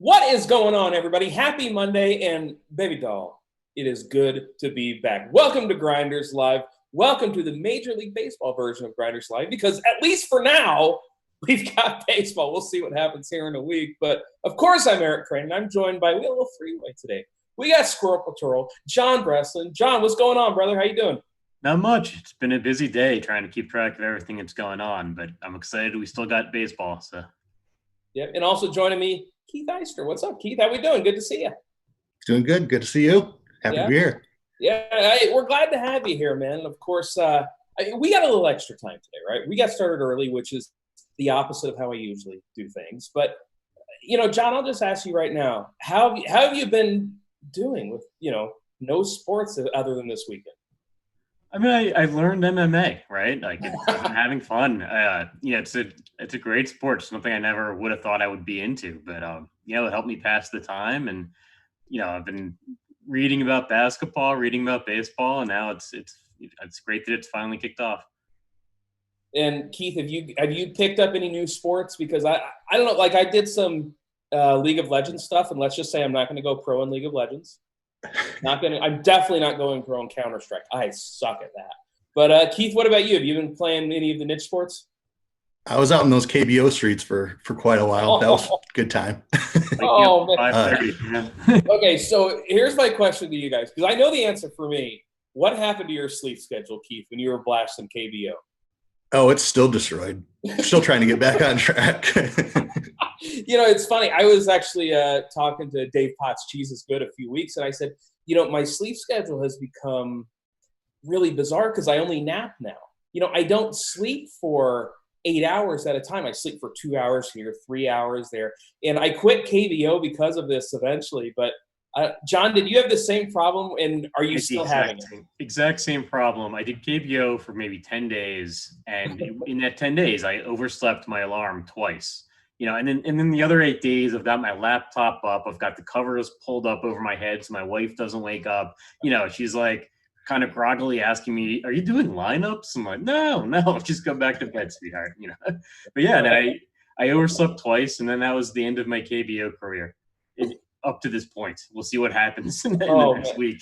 What is going on, everybody? Happy Monday, and baby doll, it is good to be back. Welcome to Grinderslive. Welcome to the Major League Baseball version of Grinderslive, because at least for now, we've got baseball. We'll see what happens here in a week. But, of course, I'm Eric Crane, and I'm joined by, we got a little three-way today. We got Squirrel Patrol, John Breslin. John, what's going on, brother? How you doing? Not much. It's been a busy day trying to keep track of everything that's going on, but I'm excited we still got baseball. So, Yeah, and also joining me, Keith Eister. What's up, Keith? How we doing? Good to see you. Doing good. Good to see you. Happy to be here. Yeah, we're glad to have you here, man. Of course, we got a little extra time today, right? We got started early, which is the opposite of how I usually do things. But, John, I'll just ask you right now, how have you been doing with, no sports other than this weekend? I mean, I've learned MMA, right? Like, I'm having fun. It's a great sport. It's something I never would have thought I would be into, but it helped me pass the time. And I've been reading about basketball, reading about baseball, and now it's great that it's finally kicked off. And Keith, have you picked up any new sports? Because I don't know, like I did some League of Legends stuff, and let's just say I'm not going to go pro in League of Legends. I'm definitely not going pro in Counter-Strike. I suck at that. But Keith, what about you? Have you been playing any of the niche sports? I was out in those KBO streets for quite a while. That was a good time. Man. Okay, so here's my question to you guys, because I know the answer for me. What happened to your sleep schedule, Keith, when you were blasting KBO? Oh, it's still destroyed. Still trying to get back on track. It's funny. I was actually talking to Dave Potts, Cheese is Good, a few weeks, and I said, my sleep schedule has become really bizarre because I only nap now. I don't sleep for 8 hours at a time. I sleep for 2 hours here, 3 hours there. And I quit KBO because of this eventually. But John, did you have the same problem, and are you still having it? Exact same problem. I did KBO for maybe 10 days, and in that 10 days, I overslept my alarm twice. And then the other 8 days, I've got my laptop up, I've got the covers pulled up over my head so my wife doesn't wake up. She's like kind of groggily asking me, "Are you doing lineups?" I'm like, no, just go back to bed, sweetheart. But yeah, and I overslept twice, and then that was the end of my KBO career. Up to this point, we'll see what happens in the next week.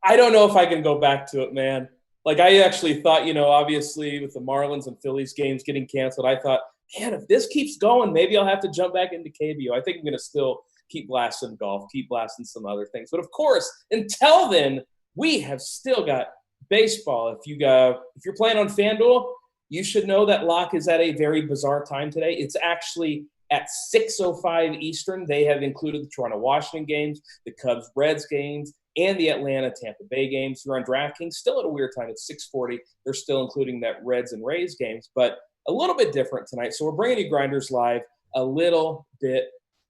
I don't know if I can go back to it, man. Like, I actually thought, obviously with the Marlins and Phillies games getting canceled, I thought, man, if this keeps going, maybe I'll have to jump back into KBO. I think I'm going to still keep blasting golf, keep blasting some other things. But of course, until then, we have still got baseball. If you're playing on FanDuel, you should know that lock is at a very bizarre time today. It's actually at 6:05 Eastern. They have included the Toronto-Washington games, the Cubs-Reds games, and the Atlanta-Tampa Bay games. You're on DraftKings, still at a weird time. It's 6:40. They're still including that Reds and Rays games, but a little bit different tonight. So we're bringing you Grinders Live a little bit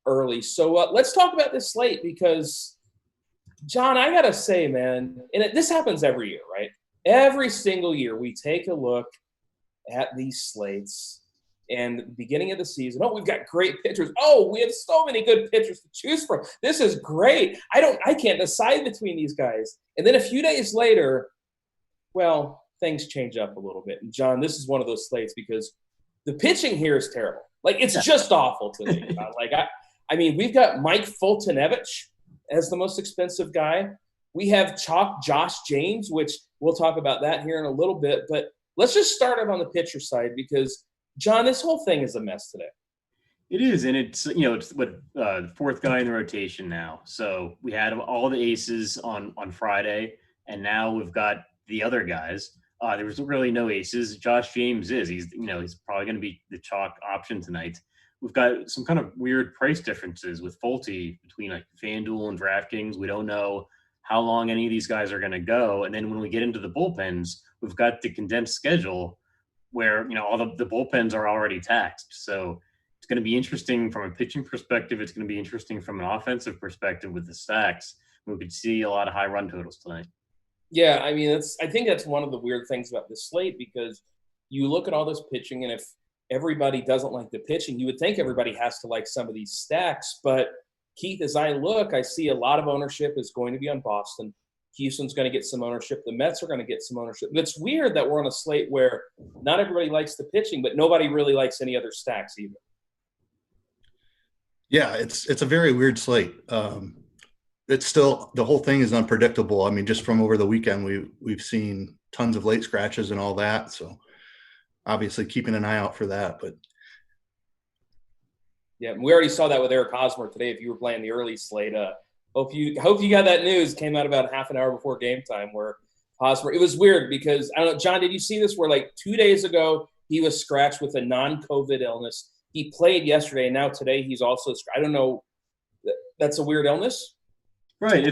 early. So let's talk about this slate, because, John, I got to say, man, and this happens every year, right? Every single year we take a look at these slates. And at the beginning of the season, we've got great pitchers. We have so many good pitchers to choose from. This is great. I can't decide between these guys. And then a few days later, things change up a little bit. And John, this is one of those slates because the pitching here is terrible. Like, it's just awful to me. I mean, we've got Mike Fultonevich as the most expensive guy. We have Josh James, which we'll talk about that here in a little bit. But let's just start it on the pitcher side, because John, this whole thing is a mess today. It is, and it's the fourth guy in the rotation now. So we had all the aces on Friday, and now we've got the other guys. There was really no aces. Josh James he's probably going to be the chalk option tonight. We've got some kind of weird price differences with Fulte between like FanDuel and DraftKings. We don't know how long any of these guys are going to go. And then when we get into the bullpens, we've got the condensed schedule where, all the bullpens are already taxed. So it's going to be interesting from a pitching perspective. It's going to be interesting from an offensive perspective with the stacks. We could see a lot of high run totals tonight. Yeah, I mean, I think that's one of the weird things about this slate, because you look at all this pitching, and if everybody doesn't like the pitching, you would think everybody has to like some of these stacks. But, Keith, as I look, I see a lot of ownership is going to be on Boston. Houston's going to get some ownership. The Mets are going to get some ownership. And it's weird that we're on a slate where not everybody likes the pitching, but nobody really likes any other stacks either. Yeah, it's a very weird slate. It's still, the whole thing is unpredictable. I mean, just from over the weekend, we've seen tons of late scratches and all that. So obviously keeping an eye out for that. But Yeah, we already saw that with Eric Hosmer today. If you were playing the early slate, hope you got that news. Came out about half an hour before game time where Hosmer. It was weird because I don't know, John. Did you see this? Where like 2 days ago he was scratched with a non-COVID illness. He played yesterday, and now today he's also. I don't know. That's a weird illness. Right.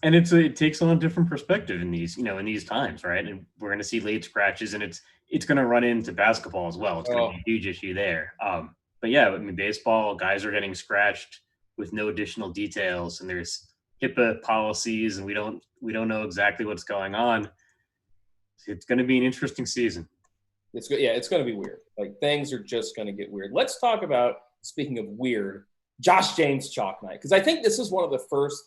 It takes on a different perspective in these times, right? And we're going to see late scratches, and it's going to run into basketball as well. It's going to be a huge issue there. But yeah, I mean, baseball guys are getting scratched with no additional details, and there's HIPAA policies, and we don't know exactly what's going on. It's going to be an interesting season. It's good. Yeah, it's going to be weird. Like things are just going to get weird. Let's talk about, speaking of weird, Josh James chalk night, because I think this is one of the first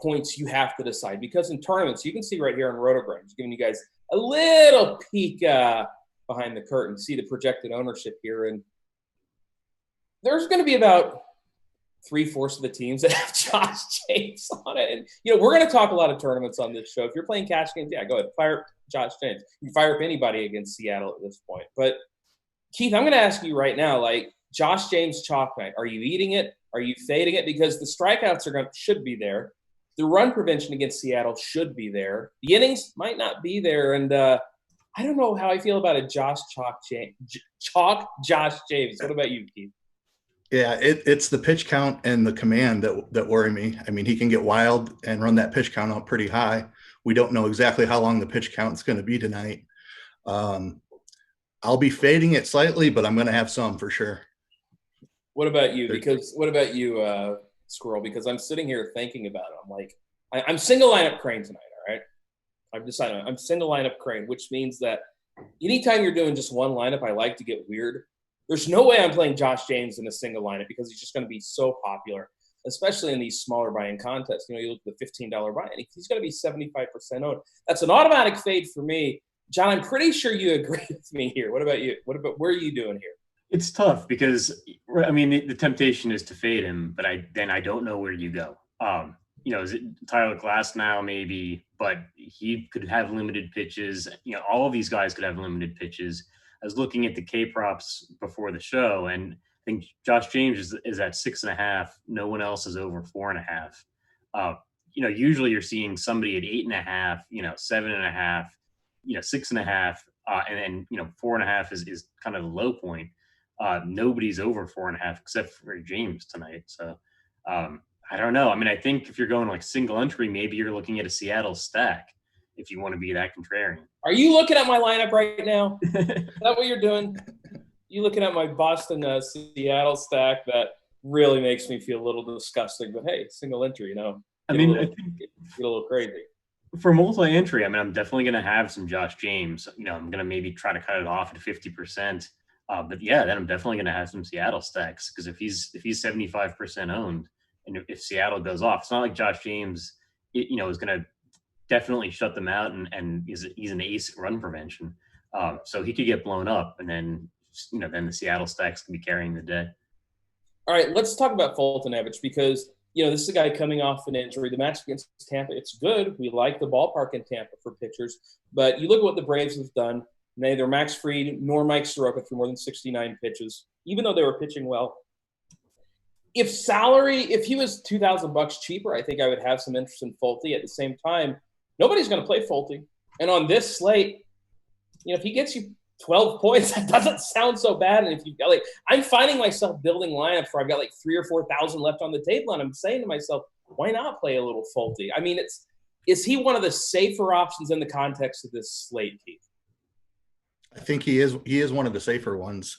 points you have to decide, because in tournaments, you can see right here on RotoGrinders, giving you guys a little peek behind the curtain, see the projected ownership here, and there's going to be about 3/4 of the teams that have Josh James on it. And, we're going to talk a lot of tournaments on this show. If you're playing cash games, yeah, go ahead, fire up Josh James. You can fire up anybody against Seattle at this point. But, Keith, I'm going to ask you right now, like, Josh James chalk night, are you eating it? Are you fading it? Because the strikeouts should be there. The run prevention against Seattle should be there. The innings might not be there. And I don't know how I feel about a Josh James. What about you, Keith? yeah, it's the pitch count and the command that worry me. I mean, he can get wild and run that pitch count up pretty high. We don't know exactly how long the pitch count is going to be tonight. I'll be fading it slightly, but I'm going to have some for sure. What about you? What about you, Squirrel? Because I'm sitting here thinking about it. I'm like, I'm single lineup Crane tonight, all right? I've decided I'm single lineup Crane, which means that anytime you're doing just one lineup, I like to get weird. There's no way I'm playing Josh James in a single lineup because he's just going to be so popular, especially in these smaller buy-in contests. You look at the $15 buy-in, he's going to be 75% owned. That's an automatic fade for me. John, I'm pretty sure you agree with me here. What about you? Where are you doing here? It's tough because, I mean, the temptation is to fade him, but I don't know where you go. Is it Tyler Glass now? Maybe, but he could have limited pitches. All of these guys could have limited pitches. I was looking at the K props before the show, and I think Josh James is at 6.5. No one else is over 4.5. Usually you're seeing somebody at 8.5, 7.5, 6.5, and then 4.5 is kind of the low point. Nobody's over 4.5 except for James tonight. So I don't know. I mean, I think if you're going like single entry, maybe you're looking at a Seattle stack if you want to be that contrarian. Are you looking at my lineup right now? Is that what you're doing? You looking at my Boston Seattle stack? That really makes me feel a little disgusting. But hey, single entry, I think get a little crazy. For multi-entry, I mean, I'm definitely going to have some Josh James. I'm going to maybe try to cut it off at 50%. But yeah, then I'm definitely going to have some Seattle stacks because if he's 75% owned, and if Seattle goes off, it's not like Josh James, is going to definitely shut them out, and he's an ace at run prevention. So he could get blown up, and then then the Seattle stacks can be carrying the day. All right, let's talk about Fulton Evans because this is a guy coming off an injury. The match against Tampa, it's good. We like the ballpark in Tampa for pitchers, but you look at what the Braves have done. Neither Max Fried nor Mike Soroka threw more than 69 pitches, even though they were pitching well. If he was $2,000 cheaper, I think I would have some interest in Fulte. At the same time, nobody's going to play Fulte. And on this slate, if he gets you 12 points, that doesn't sound so bad. And if you've got I'm finding myself building lineups where I've got 3,000 or 4,000 left on the table, and I'm saying to myself, why not play a little Fulte? I mean, is he one of the safer options in the context of this slate, Keith? I think he is one of the safer ones.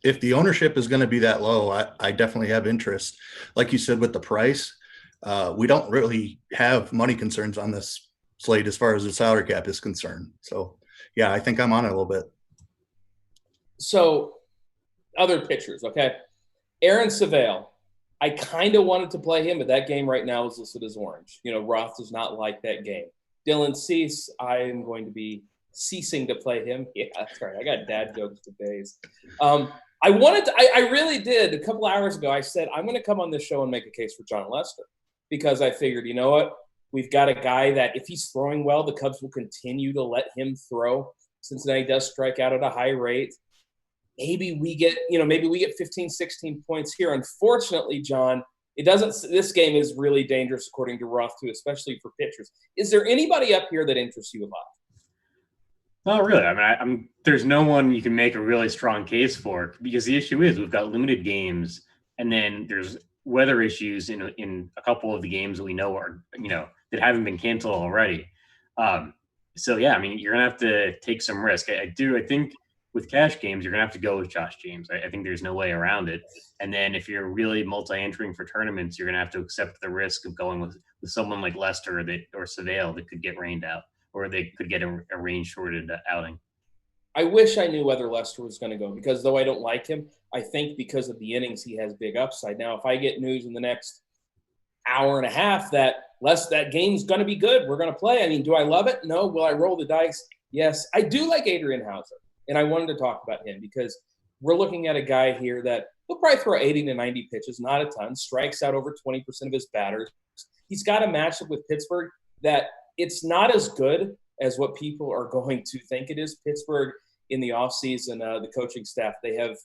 If the ownership is going to be that low, I definitely have interest. Like you said, with the price, we don't really have money concerns on this slate as far as the salary cap is concerned. So, yeah, I think I'm on it a little bit. So, other pitchers, okay? Aaron Savale. I kind of wanted to play him, but that game right now is listed as orange. Roth does not like that game. Dylan Cease, I am going to be ceasing to play him. Yeah, that's right. I got dad jokes for days. I really did. A couple hours ago, I said, I'm going to come on this show and make a case for John Lester because I figured, you know what? We've got a guy that if he's throwing well, the Cubs will continue to let him throw. Cincinnati does strike out at a high rate. Maybe we get 15, 16 points here. Unfortunately, John, this game is really dangerous according to Roth too, especially for pitchers. Is there anybody up here that interests you a lot? Not really. I mean, there's no one you can make a really strong case for because the issue is we've got limited games, and then there's weather issues in a couple of the games that we know are that haven't been canceled already. So yeah, I mean, you're gonna have to take some risk. I think with cash games, you're gonna have to go with Josh James. I think there's no way around it. And then if you're really multi-entering for tournaments, you're gonna have to accept the risk of going with someone like Lester or Savale that could get rained out, or they could get a rain-shorted outing. I wish I knew whether Lester was going to go because though I don't like him, I think because of the innings he has big upside. Now, if I get news in the next hour and a half that game's going to be good, we're going to play. I mean, do I love it? No. Will I roll the dice? Yes. I do like Adrian Hauser, and I wanted to talk about him because we're looking at a guy here that will probably throw 80 to 90 pitches, not a ton, strikes out over 20% of his batters. He's got a matchup with Pittsburgh that it's not as good as what people are going to think it is. Pittsburgh in the offseason, the coaching staff, they have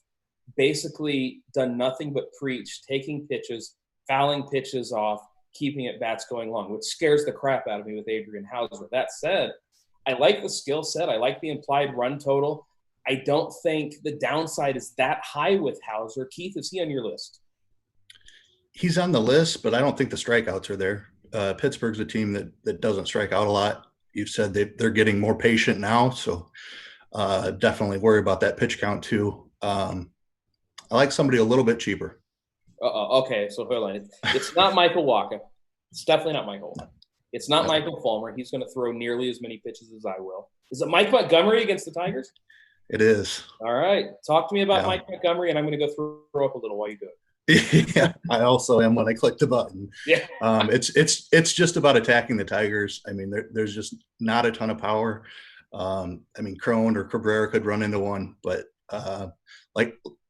basically done nothing but preach, taking pitches, fouling pitches off, keeping at bats going long, which scares the crap out of me with Adrian Hauser. That said, I like the skill set. I like the implied run total. I don't think the downside is that high with Hauser. Keith, is he on your list? He's on the list, but I don't think the strikeouts are there. Pittsburgh's a team that doesn't strike out a lot. You've said they're getting more patient now, so definitely worry about that pitch count too. I like somebody a little bit cheaper. Okay, so hold on. It's not Michael Wacha. It's definitely not Michael Wacha. It's not Michael Fulmer. He's going to throw nearly as many pitches as I will. Is it Mike Montgomery against the Tigers? It is. All right. Talk to me about Mike Montgomery, and I'm going to go throw up a little while you do it. Yeah, I also am when I click the button. Yeah. It's just about attacking the Tigers. I mean, there's just not a ton of power. I mean, Crone or Cabrera could run into one, but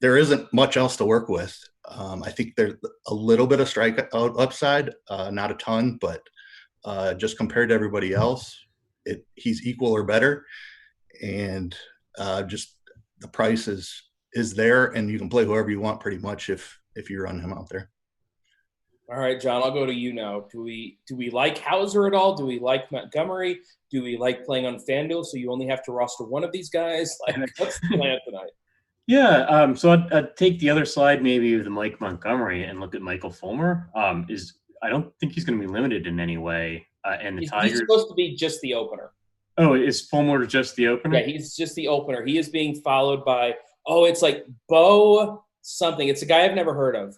there isn't much else to work with. I think there's a little bit of strikeout upside, not a ton, but just compared to everybody else, he's equal or better. And just the price is there, and you can play whoever you want pretty much if you run him out there. All right, John, I'll go to you now. Do we like Hauser at all? Do we like Montgomery? Do we like playing on FanDuel so you only have to roster one of these guys? What's the plan tonight? Yeah, so I'd take the other side maybe of the Mike Montgomery and look at Michael Fulmer. I don't think he's going to be limited in any way. And the Tigers, he's supposed to be just the opener. Oh, is Fulmer just the opener? Yeah, he's just the opener. He is being followed by it's like Bo something. It's a guy I've never heard of.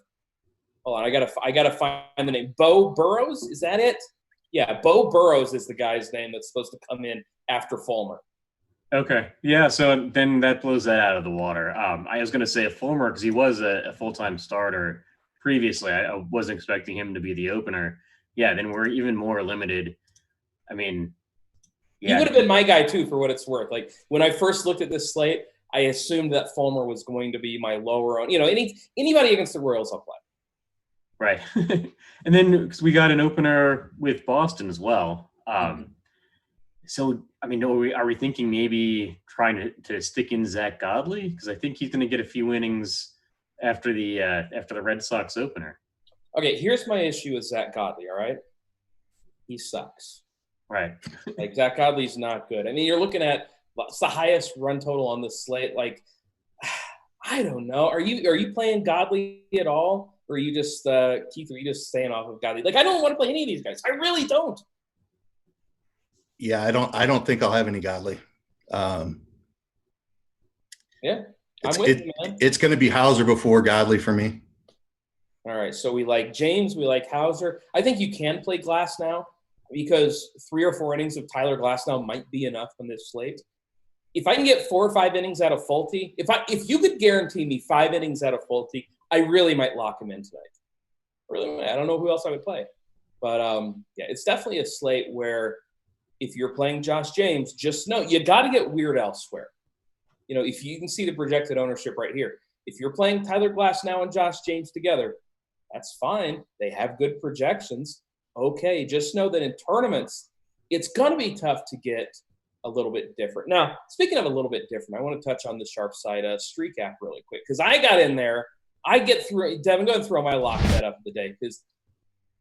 Hold on, I gotta find the name. Bo Burrows, is that it? Yeah, Bo Burrows is the guy's name that's supposed to come in after Fulmer. Okay, yeah. So then that blows that out of the water. I was gonna say Fulmer because he was a full-time starter previously. I wasn't expecting him to be the opener. Yeah, then we're even more limited. I mean, yeah, he would have been my guy too, for what it's worth. Like when I first looked at this slate, I assumed that Fulmer was going to be my lower own. Anybody against the Royals, I'll play. Right. And then we got an opener with Boston as well. So, I mean, are we thinking maybe trying to stick in Zach Godley? Because I think he's going to get a few innings after the Red Sox opener. Okay, here's my issue with Zach Godley, all right? He sucks. Right. Like, Zach Godley's not good. I mean, you're looking at what's the highest run total on this slate. Like, I don't know. Are you playing Godley at all? Or are you just, Keith, are you just staying off of Godley? Like, I don't want to play any of these guys. I really don't. Yeah, I don't think I'll have any Godley. Yeah, I'm with you, man. It's going to be Hauser before Godley for me. All right, so we like James, we like Hauser. I think you can play Glasnow because 3 or 4 innings of Tyler Glasnow might be enough on this slate. If I can get 4 or 5 innings out of Fulte, if you could guarantee me 5 innings out of Fulte, I really might lock him in tonight. Really, I don't know who else I would play. But, yeah, it's definitely a slate where if you're playing Josh James, just know you got to get weird elsewhere. If you can see the projected ownership right here, If you're playing Tyler Glasnow and Josh James together, that's fine. They have good projections. Okay, just know that in tournaments, it's going to be tough to get a little bit different. Now, speaking of a little bit different, I want to touch on the sharp side streak app really quick because I got in there. I get through. Devin, go ahead and throw my lock bet up of the day because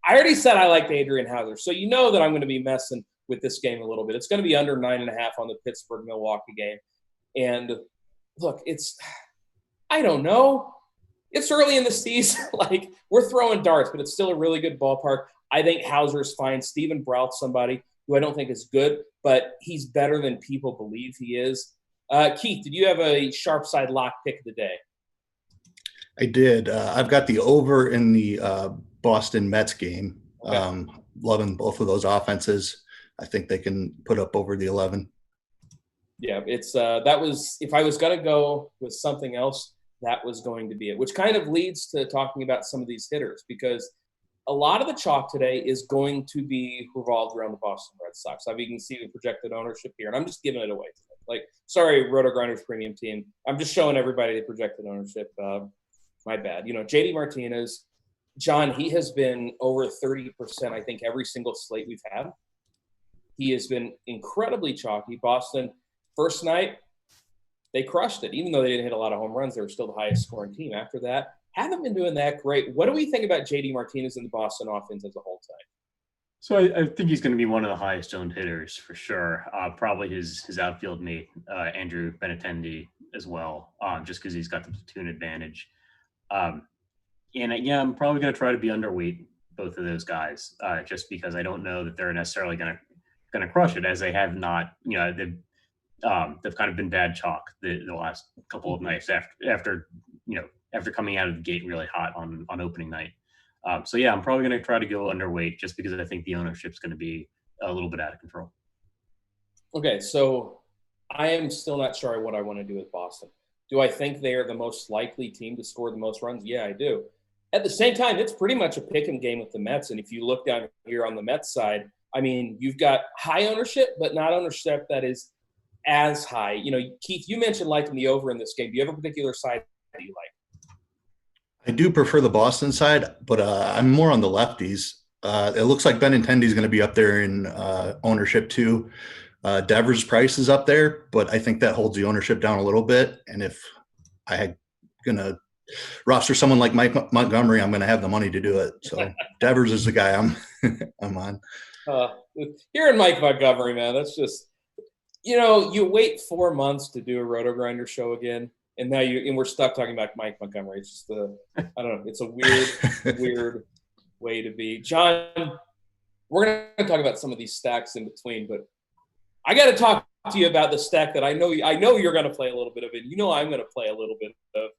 I already said I liked Adrian Hauser. So you know that I'm going to be messing with this game a little bit. It's going to be under 9.5 on the Pittsburgh-Milwaukee game. And look, I don't know. It's early in the season. Like, we're throwing darts, but it's still a really good ballpark. I think Hauser's fine. Steven Brout's somebody who I don't think is good, but he's better than people believe he is. Keith, did you have a sharp side lock pick of the day? I did. I've got the over in the Boston Mets game. Okay. Loving both of those offenses. I think they can put up over the 11. Yeah, that was, if I was going to go with something else, that was going to be it, which kind of leads to talking about some of these hitters because a lot of the chalk today is going to be revolved around the Boston Red Sox. You can see the projected ownership here, and I'm just giving it away. Like, sorry, RotoGrinders premium team. I'm just showing everybody the projected ownership. My bad. JD Martinez, John, he has been over 30%, I think, every single slate we've had. He has been incredibly chalky. Boston, first night, they crushed it. Even though they didn't hit a lot of home runs, they were still the highest scoring team. After that, haven't been doing that great. What do we think about JD Martinez and the Boston offense as a whole tonight? So I think he's going to be one of the highest owned hitters for sure. Probably his outfield mate, Andrew Benintendi, as well, just because he's got the platoon advantage. I'm probably going to try to be underweight both of those guys, just because I don't know that they're necessarily going to crush it, as they have not. They've kind of been bad chalk the last couple of nights after coming out of the gate really hot on opening night. I'm probably going to try to go underweight just because I think the ownership's going to be a little bit out of control. Okay, so I am still not sure what I want to do with Boston. Do I think they are the most likely team to score the most runs? Yeah, I do. At the same time, it's pretty much a pick-em game with the Mets. And if you look down here on the Mets side, I mean, you've got high ownership, but not ownership that is as high. Keith, you mentioned liking the over in this game. Do you have a particular side that you like? I do prefer the Boston side, but I'm more on the lefties. It looks like Benintendi is going to be up there in ownership too. Devers' price is up there, but I think that holds the ownership down a little bit. And if I had going to roster someone like Mike Montgomery, I'm going to have the money to do it. So Devers is the guy I'm on. Hearing Mike Montgomery, man, that's just, you wait 4 months to do a RotoGrinder show again. And now we're stuck talking about Mike Montgomery. It's just I don't know. It's a weird way to be. John, we're going to talk about some of these stacks in between, but I got to talk to you about the stack that I know you're going to play a little bit of it. I'm going to play a little bit of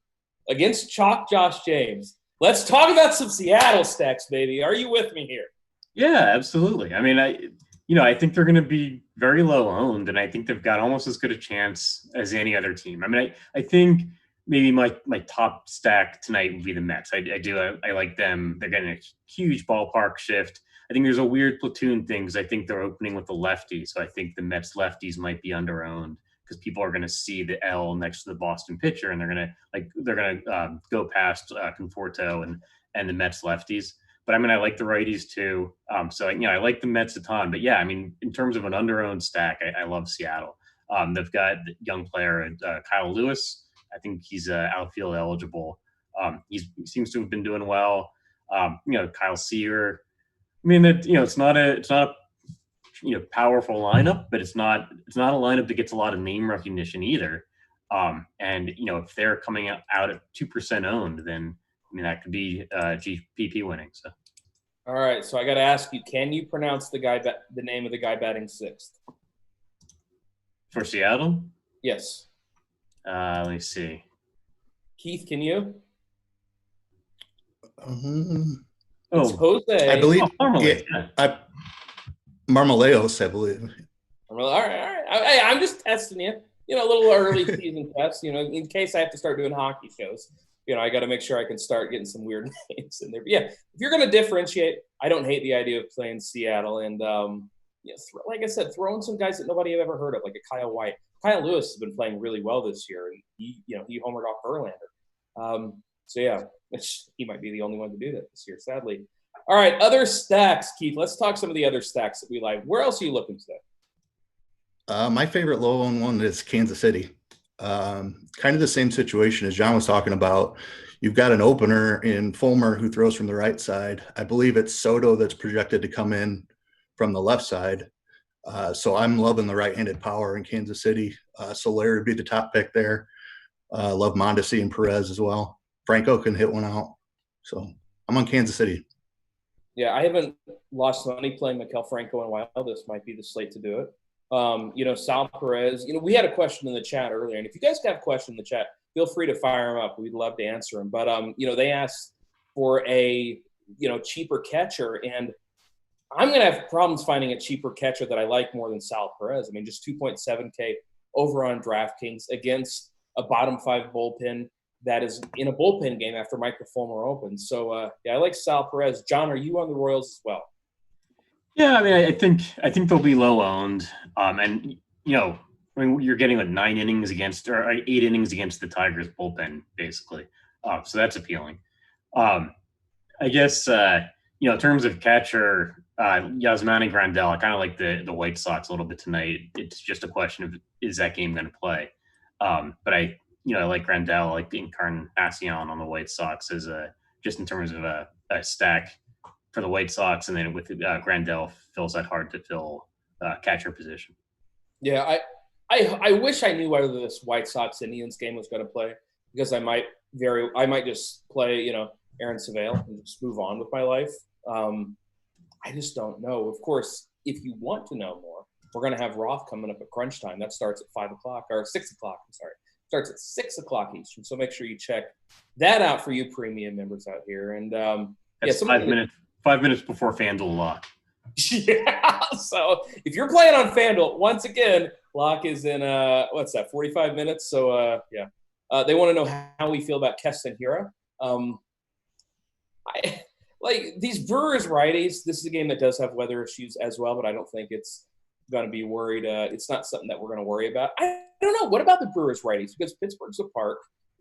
against Chalk Josh James. Let's talk about some Seattle stacks, baby. Are you with me here? Yeah, absolutely. I mean, I think they're going to be very low owned, and I think they've got almost as good a chance as any other team. I mean, I think maybe my top stack tonight would be the Mets. I like them. They're getting a huge ballpark shift. I think there's a weird platoon thing because I think they're opening with the lefty. So I think the Mets lefties might be under-owned because people are going to see the L next to the Boston pitcher, and they're going to go past Conforto and the Mets lefties. But I mean, I like the righties too. I like the Mets a ton. But yeah, I mean, in terms of an under-owned stack, I love Seattle. They've got the young player Kyle Lewis. I think he's outfield eligible. He seems to have been doing well. Kyle Seager. I mean, it's not a powerful lineup, but it's not a lineup that gets a lot of name recognition either. If they're coming out at 2% owned, then I mean that could be GPP winning. So, all right. So I got to ask you: can you pronounce the name of the guy batting sixth for Seattle? Yes. Let me see. Keith, can you? It's Jose. I believe. Yeah. Marmoleos, I believe. All right. I'm just testing you. A little early season test. In case I have to start doing hockey shows. I got to make sure I can start getting some weird names in there. But yeah, if you're going to differentiate, I don't hate the idea of playing Seattle. And like I said, throw in some guys that nobody have ever heard of, like a Kyle White. Kyle Lewis has been playing really well this year, and he homered off Verlander. So yeah, he might be the only one to do that this year, sadly. All right, other stacks, Keith. Let's talk some of the other stacks that we like. Where else are you looking today? My favorite low-owned one is Kansas City. Kind of the same situation as John was talking about. You've got an opener in Fulmer who throws from the right side. I believe it's Soto that's projected to come in from the left side. So I'm loving the right-handed power in Kansas City. Soler would be the top pick there. Love Mondesi and Perez as well. Franco can hit one out. So I'm on Kansas City. Yeah, I haven't lost money playing Maikel Franco in a while. This might be the slate to do it. Sal Perez, we had a question in the chat earlier, and if you guys have a question in the chat, feel free to fire them up. We'd love to answer them. But, they asked for a, cheaper catcher, and I'm going to have problems finding a cheaper catcher that I like more than Sal Perez. I mean, just 2.7K over on DraftKings against a bottom 5 bullpen that is in a bullpen game after Michael Fulmer opens. So, I like Sal Perez. John, are you on the Royals as well? Yeah, I mean, I think they'll be low owned, and you're getting 9 innings against or 8 innings against the Tigers bullpen, basically. So that's appealing. I guess in terms of catcher, Yasmani Grandal, I kind of like the White Sox a little bit tonight. It's just a question of is that game going to play? But I like Grandal, I like the Encarnacion on the White Sox as just in terms of a stack for the White Sox, and then with Grandal fills that hard to fill catcher position. Yeah, I wish I knew whether this White Sox Indians game was going to play, because I might just play Aaron Savale and just move on with my life. I just don't know. Of course, if you want to know more, we're going to have Roth coming up at crunch time. That starts at 5 o'clock or 6 o'clock. I'm sorry. Starts at 6 o'clock Eastern. So make sure you check that out for you premium members out here. And that's 5 minutes before FanDuel lock. Yeah. So if you're playing on FanDuel, once again, lock is in 45 minutes. So they want to know how we feel about Keston Hiura. I like these Brewers righties. This is a game that does have weather issues as well, but I don't think it's going to be worried. It's not something that we're going to worry about. I don't know. What about the Brewers righties? Because Pittsburgh's a park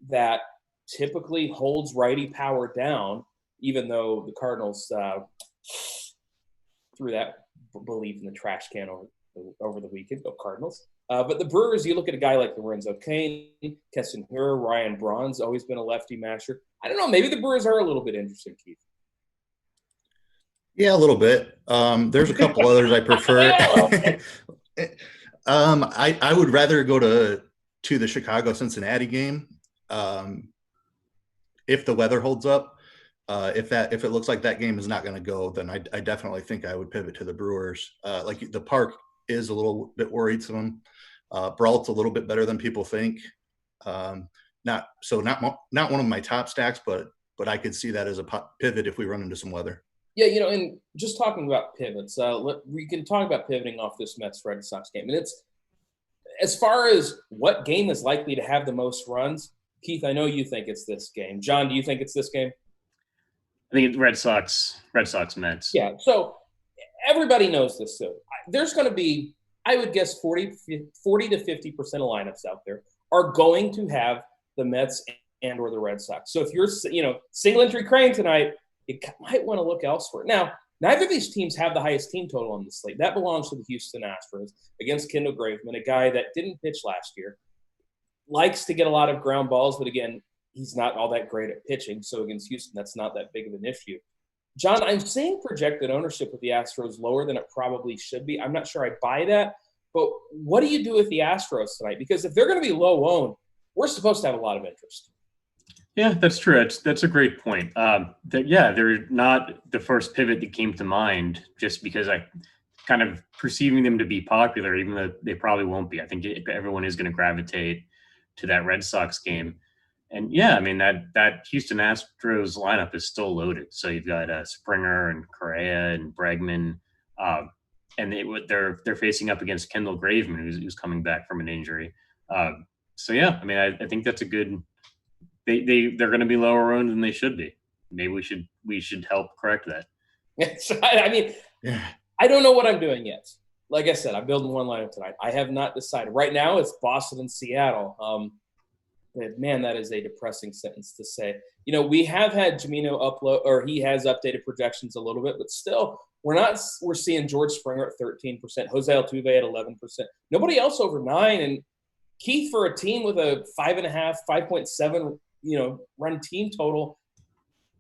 that typically holds righty power down, even though the Cardinals threw that belief in the trash can over the weekend. Go Cardinals. But the Brewers, you look at a guy like Lorenzo Cain, Keston Hiura, Ryan Braun's always been a lefty masher. I don't know. Maybe the Brewers are a little bit interesting, Keith. Yeah, a little bit. There's a couple others I prefer. I would rather go to the Chicago-Cincinnati game if the weather holds up. If it looks like that game is not going to go, then I definitely think I would pivot to the Brewers. Like the park is a little bit worrisome. Brault's a little bit better than people think. Not one of my top stacks, but I could see that as a pivot if we run into some weather. Yeah, and just talking about pivots, we can talk about pivoting off this Mets-Red Sox game. And it's as far as what game is likely to have the most runs, Keith, I know you think it's this game. John, do you think it's this game? I think it's Red Sox Mets. Yeah, so everybody knows this. So there's going to be, I would guess, 40 to 50% of lineups out there are going to have the Mets and or the Red Sox. So if you're, single entry Crane tonight, you might want to look elsewhere. Now, neither of these teams have the highest team total on the slate. That belongs to the Houston Astros against Kendall Graveman, a guy that didn't pitch last year, likes to get a lot of ground balls, but again, he's not all that great at pitching. So against Houston, that's not that big of an issue. John, I'm seeing projected ownership with the Astros lower than it probably should be. I'm not sure I buy that, but what do you do with the Astros tonight? Because if they're going to be low owned, we're supposed to have a lot of interest. Yeah, that's true. That's a great point. They're not the first pivot that came to mind just because I kind of perceiving them to be popular, even though they probably won't be. I think everyone is going to gravitate to that Red Sox game. And yeah, I mean, that Houston Astros lineup is still loaded. So you've got Springer and Correa and Bregman, and they're facing up against Kendall Graveman, who's coming back from an injury. So yeah, I mean, I think that's a good. They're going to be lower owned than they should be. Maybe we should help correct that. I mean, I don't know what I'm doing yet. Like I said, I'm building one lineup tonight. I have not decided. Right now, it's Boston and Seattle. man, that is a depressing sentence to say. We have had Jamino upload, or he has updated projections a little bit, but still, we're seeing George Springer at 13%, Jose Altuve at 11%, nobody else over 9%. And Keith, for a team with a 5.5, 5.7, run team total,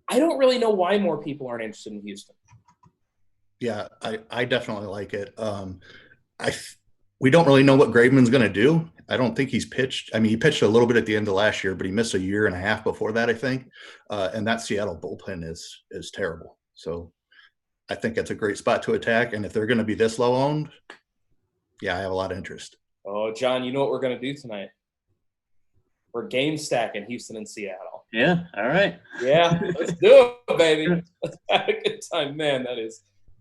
I don't really know why more people aren't interested in Houston. Yeah, I definitely like it. We don't really know what Graveman's going to do. I don't think he's pitched. I mean, he pitched a little bit at the end of last year, but he missed a year and a half before that, I think. And that Seattle bullpen is terrible. So I think it's a great spot to attack. And if they're going to be this low owned, yeah, I have a lot of interest. Oh, John, you know what we're going to do tonight? We're game stacking Houston and Seattle. Yeah, all right. Yeah, let's do it, baby. Let's have a good time. Man,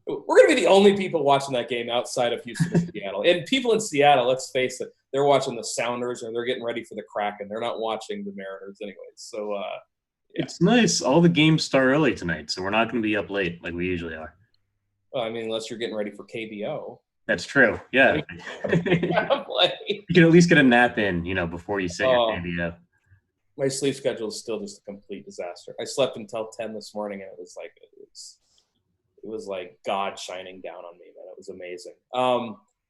we're going to be the only people watching that game outside of Houston and Seattle. And people in Seattle, let's face it, they're watching the Sounders or they're getting ready for the Kraken. They're not watching the Mariners anyways. So, yeah. It's nice. All the games start early tonight, so we're not going to be up late like we usually are. Well, I mean, unless you're getting ready for KBO. That's true. Yeah. You can at least get a nap in, before you say your KBO. My sleep schedule is still just a complete disaster. I slept until 10 this morning, and it was like God shining down on me, man. It was amazing.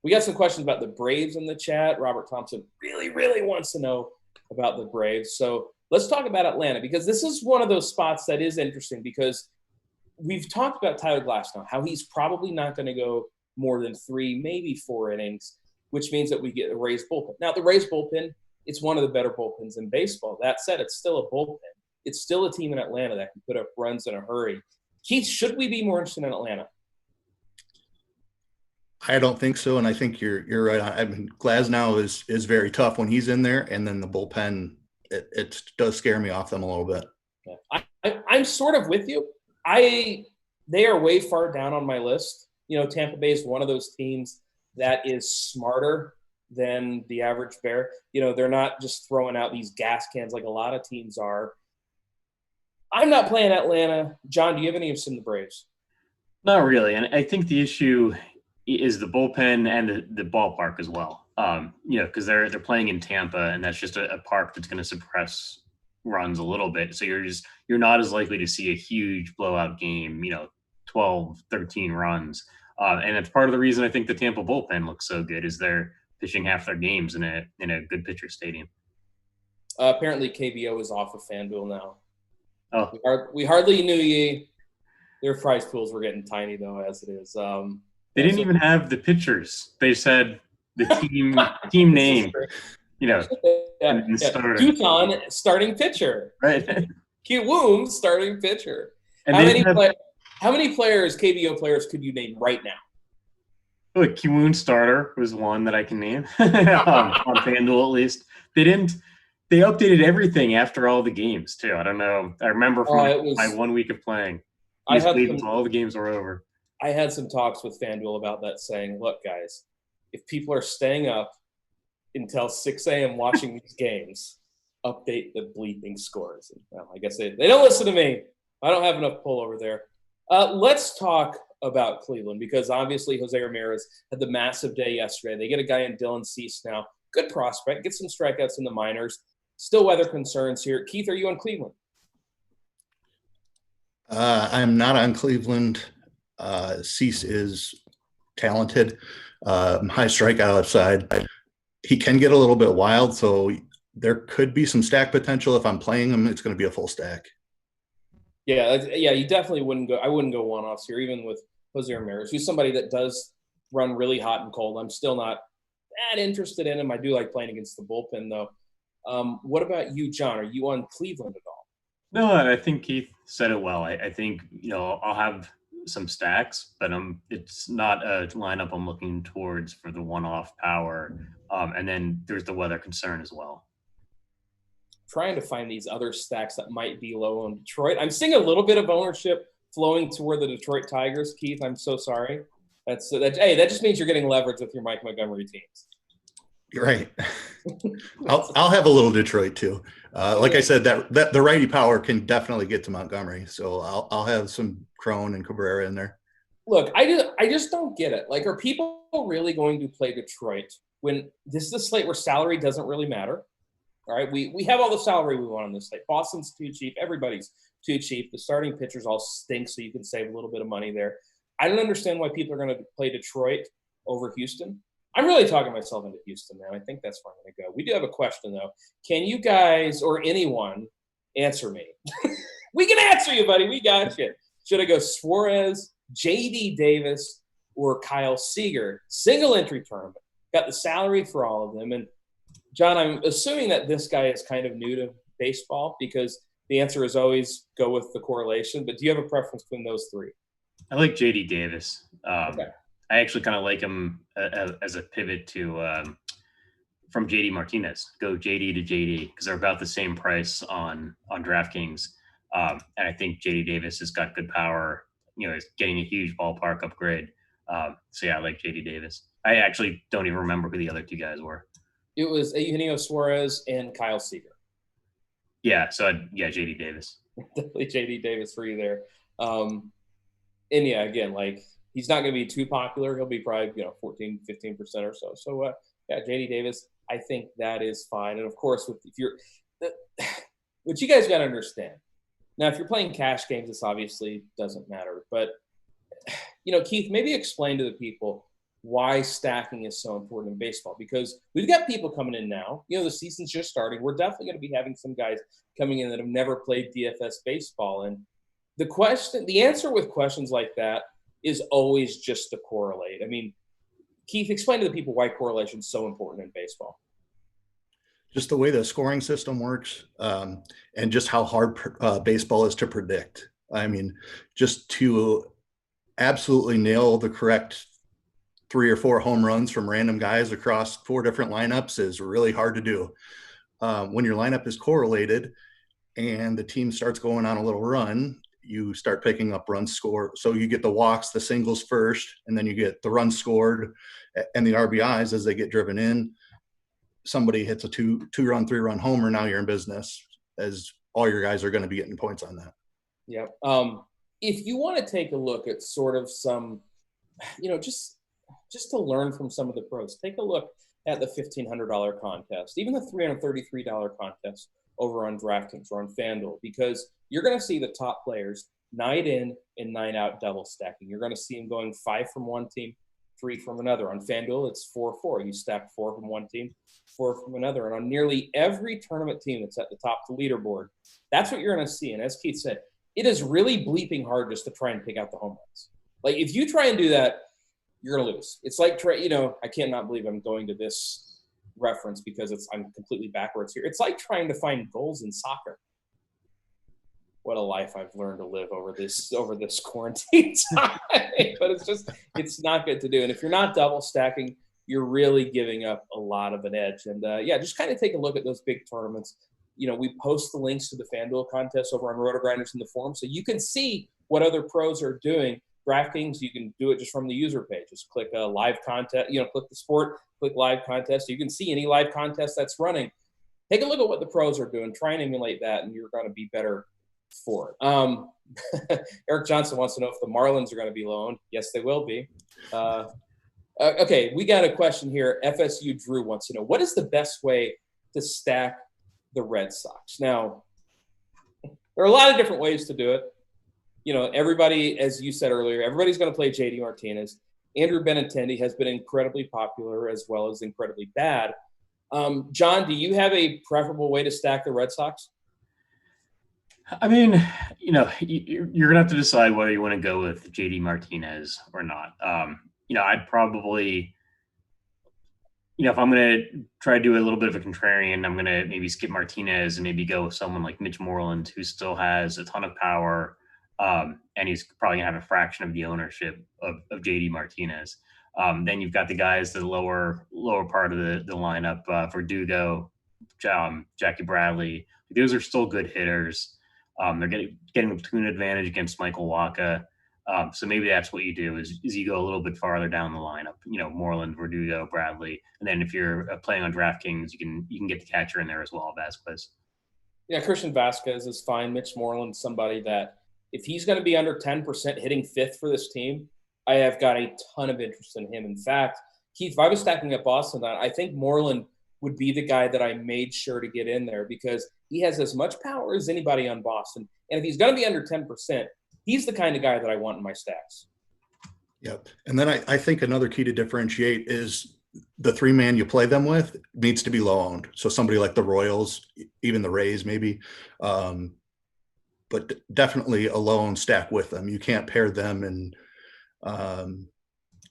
We got some questions about the Braves in the chat. Robert Thompson really, really wants to know about the Braves. So let's talk about Atlanta, because this is one of those spots that is interesting, because we've talked about Tyler Glasnow, how he's probably not going to go more than 3, maybe 4 innings, which means that we get a Rays bullpen. Now, the Rays bullpen, it's one of the better bullpens in baseball. That said, it's still a bullpen. It's still a team in Atlanta that can put up runs in a hurry. Keith, should we be more interested in Atlanta? I don't think so, and I think you're right. I mean, Glasnow is very tough when he's in there, and then the bullpen, it does scare me off them a little bit. Yeah. I'm sort of with you. They are way far down on my list. Tampa Bay is one of those teams that is smarter than the average Bear. They're not just throwing out these gas cans like a lot of teams are. I'm not playing Atlanta. John, do you have any interest in the Braves? Not really. And I think the issue is the bullpen and the ballpark as well. Because they're playing in Tampa, and that's just a park that's going to suppress runs a little bit. So you're not as likely to see a huge blowout game, 12, 13 runs. And it's part of the reason I think the Tampa bullpen looks so good is they're pitching half their games in a good pitcher stadium. Apparently KBO is off of FanDuel now. Oh, we hardly knew ye. Their prize pools were getting tiny though, as it is. They didn't even have the pitchers. They said the team name. Tucson starting pitcher. Right. Kiwoom starting pitcher. And how many players, KBO players, could you name right now? Look, Kiwoom starter was one that I can name on FanDuel at least. They updated everything after all the games too. I don't know. I remember from my 1 week of playing. All the games were over. I had some talks with FanDuel about that, saying, look, guys, if people are staying up until 6 a.m. watching these games, update the bleeping scores. And, well, I guess they don't listen to me. I don't have enough pull over there. Let's talk about Cleveland, because obviously Jose Ramirez had the massive day yesterday. They get a guy in Dylan Cease now. Good prospect. Get some strikeouts in the minors. Still weather concerns here. Keith, are you on Cleveland? I'm not on Cleveland. Cease is talented. High strikeout upside. He can get a little bit wild, so there could be some stack potential. If I'm playing him, it's going to be a full stack. Yeah, you definitely wouldn't go. I wouldn't go one-offs here, even with Jose Ramirez, who's somebody that does run really hot and cold. I'm still not that interested in him. I do like playing against the bullpen, though. What about you, John? Are you on Cleveland at all? No, I think Keith said it well. I think I'll have some stacks, but it's not a lineup I'm looking towards for the one-off power. And then there's the weather concern as well. Trying to find these other stacks that might be low on Detroit. I'm seeing a little bit of ownership flowing toward the Detroit Tigers. Keith, I'm so sorry. That just means you're getting leverage with your Mike Montgomery teams. You're right. I'll have a little Detroit too. Like I said, that the righty power can definitely get to Montgomery. So I'll have some Crone and Cabrera in there. Look, I just don't get it. Like, are people really going to play Detroit when this is a slate where salary doesn't really matter? All right, we have all the salary we want on this site. Boston's too cheap. Everybody's too cheap. The starting pitchers all stink, so you can save a little bit of money there. I don't understand why people are going to play Detroit over Houston. I'm really talking myself into Houston, man. I think that's where I'm going to go. We do have a question, though. Can you guys or anyone answer me? We can answer you, buddy. We got you. Should I go Suarez, J.D. Davis, or Kyle Seager? Single entry tournament. Got the salary for all of them. And, John, I'm assuming that this guy is kind of new to baseball because the answer is always go with the correlation. But do you have a preference between those three? I like J.D. Davis. Okay. I actually kind of like him as a pivot to from J.D. Martinez. Go J.D. to J.D. because they're about the same price on DraftKings. And I think J.D. Davis has got good power. Is getting a huge ballpark upgrade. So yeah, I like J.D. Davis. I actually don't even remember who the other two guys were. It was Eugenio Suarez and Kyle Seager. Yeah, so J.D. Davis. Definitely J.D. Davis for you there. And yeah, again, like he's not going to be too popular. He'll be probably 14, 15% or so. So yeah, J.D. Davis. I think that is fine. And of course, what you guys got to understand. Now, if you're playing cash games, this obviously doesn't matter. But Keith, maybe explain to the people why stacking is so important in baseball, because we've got people coming in now. The season's just starting. We're definitely going to be having some guys coming in that have never played DFS baseball. And the answer with questions like that is always just to correlate. I mean, Keith, explain to the people why correlation is so important in baseball. Just the way the scoring system works, and just how hard baseball is to predict. I mean, just to absolutely nail the correct 3 or 4 home runs from random guys across 4 different lineups is really hard to do. When your lineup is correlated and the team starts going on a little run, you start picking up runs scored. So you get the walks, the singles first, and then you get the runs scored and the RBIs as they get driven in. Somebody hits a 2-run, 3-run homer, now you're in business, as all your guys are going to be getting points on that. Yep. If you want to take a look at sort of some, just to learn from some of the pros, take a look at the $1,500 contest, even the $333 contest over on DraftKings or on FanDuel, because you're going to see the top players night in and night out double stacking. You're going to see them going 5 from one team, 3 from another. On FanDuel, it's 4-4. You stack 4 from one team, 4 from another. And on nearly every tournament team that's at the top of the leaderboard, that's what you're going to see. And as Keith said, it is really bleeping hard just to try and pick out the home runs. Like, if you try and do that, you're going to lose. It's like, I cannot believe I'm going to this reference because I'm completely backwards here. It's like trying to find goals in soccer. What a life I've learned to live over this quarantine time. But it's not good to do. And if you're not double stacking, you're really giving up a lot of an edge. And just kind of take a look at those big tournaments. We post the links to the FanDuel contest over on RotoGrinders in the forum, so you can see what other pros are doing. DraftKings, you can do it just from the user page. Just click a live contest, click the sport, click live contest. You can see any live contest that's running. Take a look at what the pros are doing. Try and emulate that, and you're going to be better for it. Eric Johnson wants to know if the Marlins are going to be loaned. Yes, they will be. Okay, we got a question here. FSU Drew wants to know, what is the best way to stack the Red Sox? Now, there are a lot of different ways to do it. Everybody, as you said earlier, everybody's going to play J.D. Martinez. Andrew Benintendi has been incredibly popular as well as incredibly bad. John, do you have a preferable way to stack the Red Sox? I mean, you're going to have to decide whether you want to go with J.D. Martinez or not. I'd probably, if I'm going to try to do a little bit of a contrarian, I'm going to maybe skip Martinez and maybe go with someone like Mitch Moreland, who still has a ton of power. And he's probably going to have a fraction of the ownership of J.D. Martinez. Then you've got the guys, the lower part of the lineup, Verdugo, Jackie Bradley. Those are still good hitters. They're getting a platoon advantage against Michael Wacha. So maybe that's what you do is you go a little bit farther down the lineup, Moreland, Verdugo, Bradley. And then if you're playing on DraftKings, you can get the catcher in there as well, Vasquez. Yeah, Christian Vasquez is fine. Mitch Moreland, somebody that if he's going to be under 10% hitting 5th for this team, I have got a ton of interest in him. In fact, Keith, if I was stacking up Boston, I think Moreland would be the guy that I made sure to get in there because he has as much power as anybody on Boston. And if he's going to be under 10%, he's the kind of guy that I want in my stacks. Yep. And then I think another key to differentiate is the three man you play them with needs to be low owned. So somebody like the Royals, even the Rays, maybe, but definitely a low owned stack with them. You can't pair them and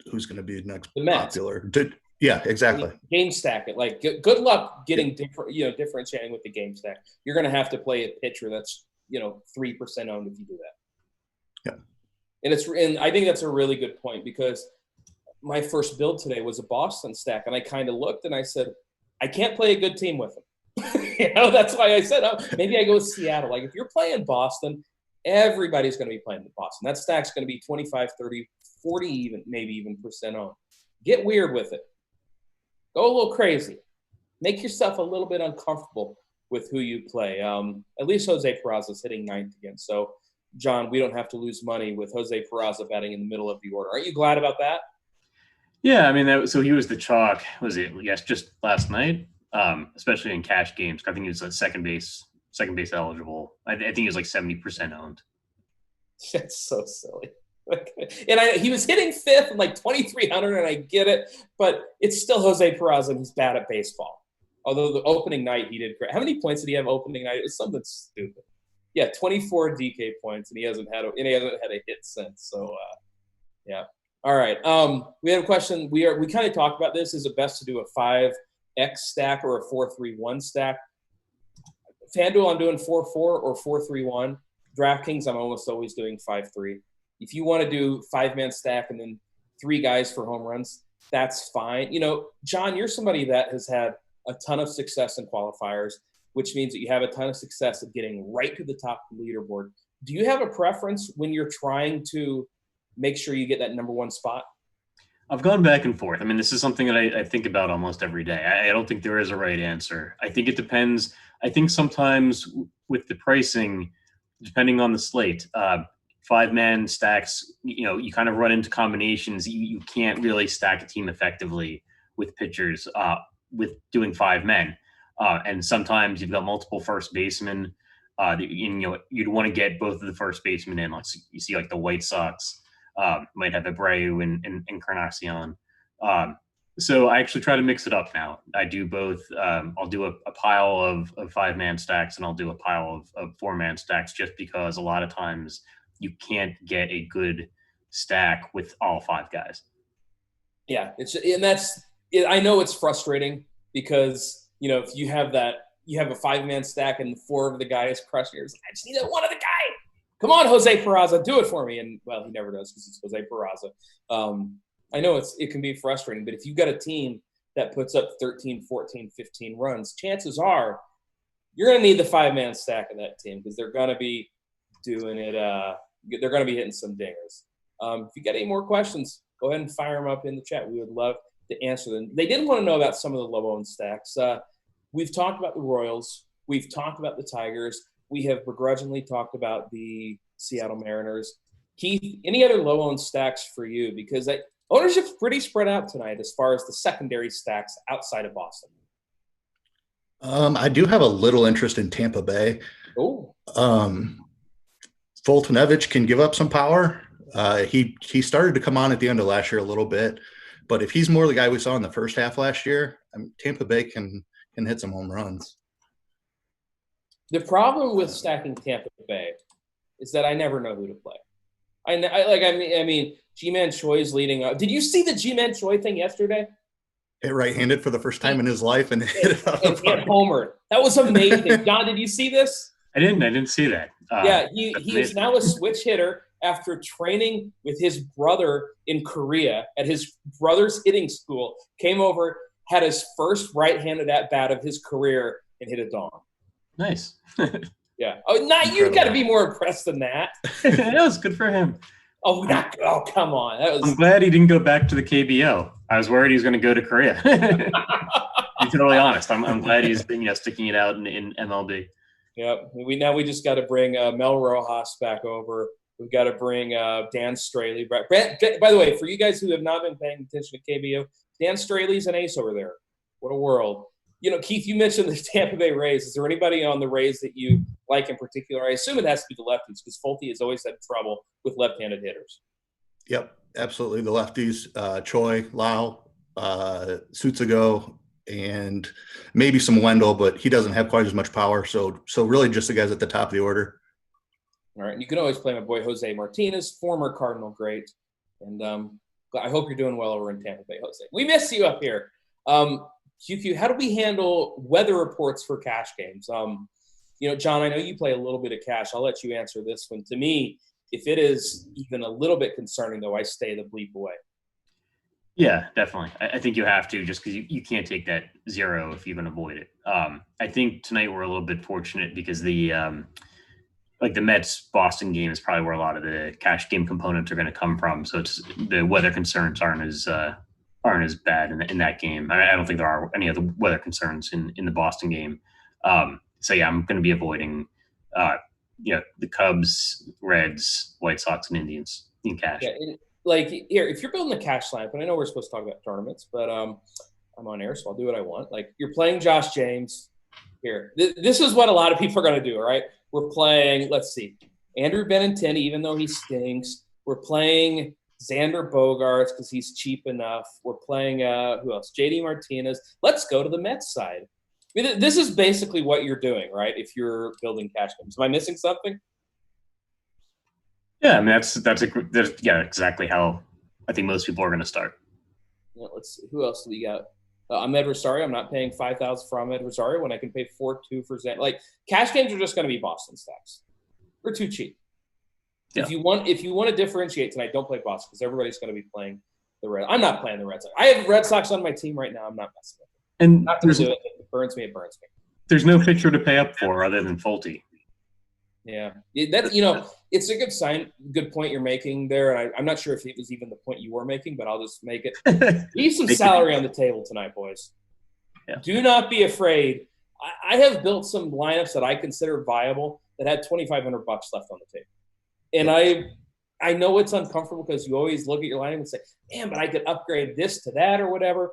who's going to be next popular. Yeah, exactly. Game stack it. Like good luck getting differentiating with the game stack. You're going to have to play a pitcher that's 3% owned if you do that. Yeah. And I think that's a really good point because my first build today was a Boston stack, and I kind of looked and I said, I can't play a good team with them. That's why I said, maybe I go with Seattle. Like if you're playing Boston, everybody's going to be playing Boston. That stack's going to be 25, 30, 40, even percent owned. Get weird with it. Go a little crazy. Make yourself a little bit uncomfortable with who you play. At least Jose Peraza's hitting ninth again. So, John, we don't have to lose money with Jose Peraza batting in the middle of the order. Aren't you glad about that? Yeah, I mean, so he was the chalk. Was it? Yes, just last night, especially in cash games. I think he was like second base eligible. I think he was like 70% owned. That's so silly. And he was hitting fifth and like 2,300, and I get it, but it's still Jose Peraza, and he's bad at baseball. Although the opening night he did great. How many points did he have opening night? It was something stupid. Yeah, 24 DK points, and he hasn't had a hit since. So, yeah. All right. We have a question. We kind of talked about this. Is it best to do a 5X stack or a 4-3-1 stack? FanDuel, I'm doing 4-4 or 4-3-1. DraftKings, I'm almost always doing 5-3. If you want to do 5-man stack and then 3 guys for home runs, that's fine. John, you're somebody that has had a ton of success in qualifiers, which means that you have a ton of success at getting right to the top of the leaderboard. Do you have a preference when you're trying to make sure you get that number one spot? I've gone back and forth. I mean, this is something that I think about almost every day. I don't think there is a right answer. I think it depends. I think sometimes with the pricing, depending on the slate, 5-man stacks, you kind of run into combinations. You can't really stack a team effectively with pitchers with doing 5 men. And sometimes you've got multiple first basemen. You'd want to get both of the first basemen in. Like you see, like the White Sox might have Abreu and Encarnacion. So I actually try to mix it up now. I do both. I'll do a pile of 5-man stacks, and I'll do a pile of 4-man stacks, just because a lot of times you can't get a good stack with all 5 guys. Yeah, I know it's frustrating because if you have a 5-man stack and 4 of the guys crushing yours, I just need that one other guy. Come on, Jose Peraza, do it for me. And well, he never does because it's Jose Peraza. I know it can be frustrating, but if you've got a team that puts up 13, 14, 15 runs, chances are you're going to need the 5-man stack of that team because they're going to be doing it. They're going to be hitting some dingers. If you got any more questions, go ahead and fire them up in the chat. We would love to answer them. They did want to know about some of the low-owned stacks. We've talked about the Royals. We've talked about the Tigers. We have begrudgingly talked about the Seattle Mariners. Keith, any other low-owned stacks for you? Because ownership's pretty spread out tonight as far as the secondary stacks outside of Boston. I do have a little interest in Tampa Bay. Oh. Foltynewicz can give up some power. He started to come on at the end of last year a little bit, but if he's more the guy we saw in the first half last year, Tampa Bay can hit some home runs. The problem with stacking Tampa Bay is that I never know who to play. I mean, G-Man Choi's leading up. Did you see the G-Man Choi thing yesterday? Hit right-handed for the first time in his life and hit it out of the park. Homered. That was amazing. John, did you see this? I didn't see that. Yeah, he is now a switch hitter after training with his brother in Korea at his brother's hitting school. Came over, had his first right-handed at-bat of his career, and hit a dong. Nice. Yeah. Oh, you got to be more impressed than that. That was good for him. Oh, come on. I'm glad he didn't go back to the KBO. I was worried he was going to go to Korea. To be totally honest, I'm glad he's sticking it out in MLB. Yep. We just got to bring Mel Rojas back over. We've got to bring Dan Straley back. By the way, for you guys who have not been paying attention to KBO, Dan Straley's an ace over there. What a world. Keith, you mentioned the Tampa Bay Rays. Is there anybody on the Rays that you like in particular? I assume it has to be the lefties because Fulte has always had trouble with left-handed hitters. Yep, absolutely. The lefties, Choi, Lau, Sutsugo, and maybe some Wendell, but he doesn't have quite as much power. So really just the guys at the top of the order. All right, and you can always play my boy Jose Martinez, former Cardinal great. And I hope you're doing well over in Tampa Bay, Jose. We miss you up here. QQ, how do we handle weather reports for cash games? John, I know you play a little bit of cash. I'll let you answer this one. To me, if it is even a little bit concerning, though, I stay the bleep away. Yeah, definitely. I think you have to, just because you can't take that 0 if you can avoid it. I think tonight we're a little bit fortunate because the Mets Boston game is probably where a lot of the cash game components are going to come from. So it's the weather concerns aren't as bad in that game. I don't think there are any other weather concerns in the Boston game. So yeah, I'm going to be avoiding the Cubs, Reds, White Sox, and Indians in cash. Yeah, here, if you're building a cash lineup, and I know we're supposed to talk about tournaments, but I'm on air, so I'll do what I want. Like, you're playing Josh James. Here, this is what a lot of people are going to do, all right? We're playing, let's see, Andrew Benintendi, even though he stinks. We're playing Xander Bogaerts because he's cheap enough. We're playing, who else? JD Martinez. Let's go to the Mets side. I mean, this is basically what you're doing, right, if you're building cash games. Am I missing something? Yeah, I mean, that's exactly how I think most people are going to start. Yeah, let's see. Who else do we got? Ahmed Rosario. I'm not paying $5,000 for Ahmed Rosario when I can pay $4,200 for Xander. Like, cash games are just going to be Boston stacks. We're too cheap. Yeah. If you want to differentiate tonight, don't play Boston because everybody's going to be playing the Red. I'm not playing the Red Sox. I have Red Sox on my team right now. I'm not messing with it. And not going to do it. If it burns me, it burns me. There's no pitcher to pay up for other than Fulte. Yeah, that's it's a good sign. Good point you're making there. And I'm not sure if it was even the point you were making, but I'll just make it. Leave some salary on the table tonight, boys. Yeah. Do not be afraid. I have built some lineups that I consider viable that had $2,500 left on the table, and I know it's uncomfortable because you always look at your lineup and say, "Man, but I could upgrade this to that or whatever."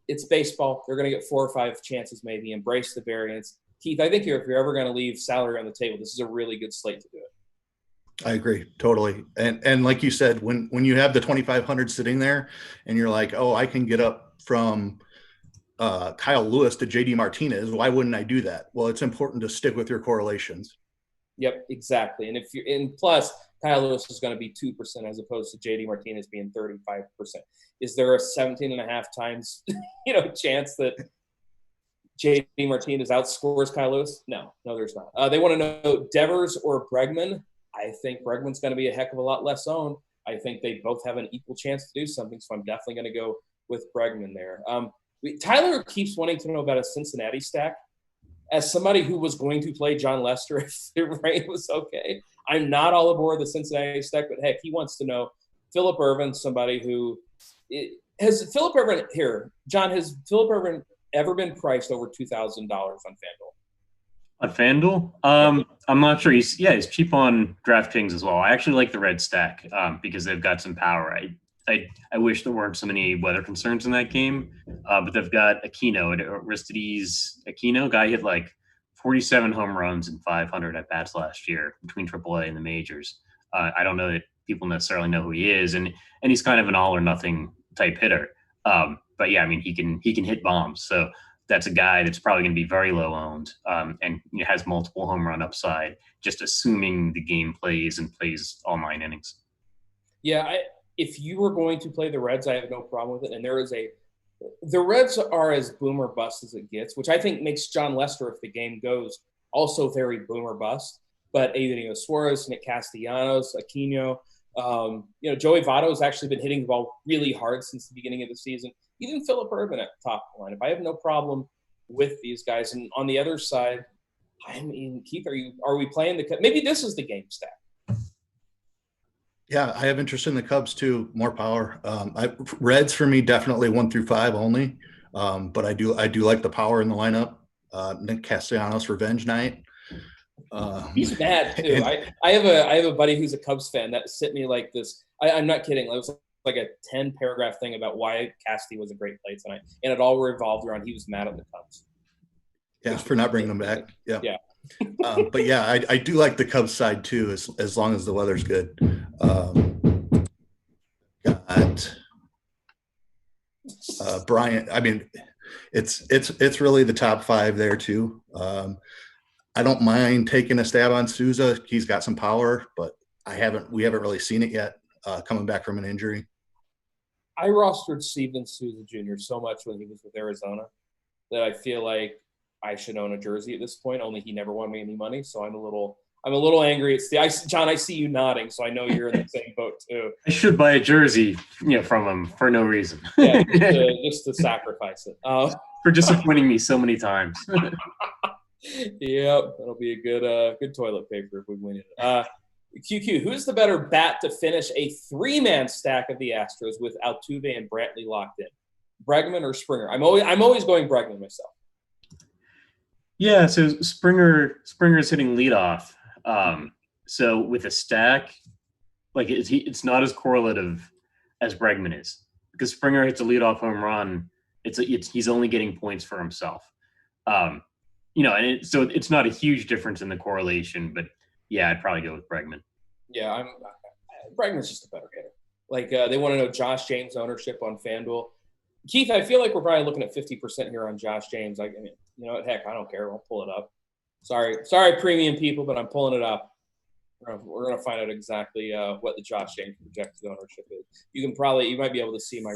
It's baseball. They're going to get 4 or 5 chances, maybe. Embrace the variance. Keith, I think if you're ever going to leave salary on the table, this is a really good slate to do it. I agree totally. And like you said, when you have the 2,500 sitting there and you're like, oh, I can get up from Kyle Lewis to JD Martinez, why wouldn't I do that? Well, it's important to stick with your correlations. Yep, exactly. And plus Kyle Lewis is going to be 2% as opposed to JD Martinez being 35%. Is there a 17.5 times chance that JD Martinez outscores Kyle Lewis? No, there's not. They want to know Devers or Bregman. I think Bregman's going to be a heck of a lot less owned. I think they both have an equal chance to do something, so I'm definitely going to go with Bregman there. Tyler keeps wanting to know about a Cincinnati stack. As somebody who was going to play John Lester if the rain was okay, I'm not all aboard the Cincinnati stack, but heck, he wants to know Phillip Ervin, somebody who has Phillip Ervin here. John, has Phillip Ervin ever been priced over $2,000 on FanDuel? On FanDuel? I'm not sure. He's cheap on DraftKings as well. I actually like the red stack because they've got some power. I wish there weren't so many weather concerns in that game, but they've got Aristides Aquino. Guy hit like 47 home runs and 500 at bats last year between AAA and the majors. I don't know that people necessarily know who he is, and he's kind of an all or nothing type hitter. But yeah, I mean, he can hit bombs. So that's a guy that's probably going to be very low owned and has multiple home run upside, just assuming the game plays all 9 innings. Yeah, if you were going to play the Reds, I have no problem with it. And the Reds are as boom or bust as it gets, which I think makes John Lester, if the game goes, also very boom or bust. But Eugenio Suarez, Nick Castellanos, Aquino, Joey Votto has actually been hitting the ball really hard since the beginning of the season. Even Phillip Ervin at the top of the lineup. I have no problem with these guys. And on the other side, I mean, Keith, are we playing maybe this is the game stack? Yeah, I have interest in the Cubs too. More power. Reds for me definitely 1 through 5 only. But I do like the power in the lineup. Nick Castellanos revenge night. He's mad too. I have a buddy who's a Cubs fan that sent me like this. I'm not kidding. I was like a 10-paragraph thing about why Cassidy was a great play tonight, and it all revolved around he was mad at the Cubs. Yeah, for not bringing them back. Yeah. Yeah. But yeah, I do like the Cubs side too, as long as the weather's good. Got Bryant. I mean, it's really the top 5 there too. I don't mind taking a stab on Souza. He's got some power, but we haven't really seen it yet. Coming back from an injury. I rostered Steven Souza Jr. so much when he was with Arizona that I feel like I should own a jersey at this point. Only he never won me any money, so I'm a little angry. John, I see you nodding, so I know you're in the same boat too. I should buy a jersey, from him for no reason. Yeah, just to sacrifice it. For disappointing me so many times. Yep, that'll be a good toilet paper if we win it. QQ, who's the better bat to finish a 3-man stack of the Astros with Altuve and Brantley locked in? Bregman or Springer? I'm always going Bregman myself. Yeah, so Springer's hitting leadoff. So with a stack, like it's not as correlative as Bregman is, because Springer hits a leadoff home run. He's only getting points for himself. So it's not a huge difference in the correlation, but yeah, I'd probably go with Bregman. Yeah, Bregman's just a better hitter. Like they want to know Josh James ownership on FanDuel. Keith, I feel like we're probably looking at 50% here on Josh James. I mean, heck, I don't care. I'll pull it up. Sorry, premium people, but I'm pulling it up. We're gonna find out exactly what the Josh James projected ownership is. You might be able to see my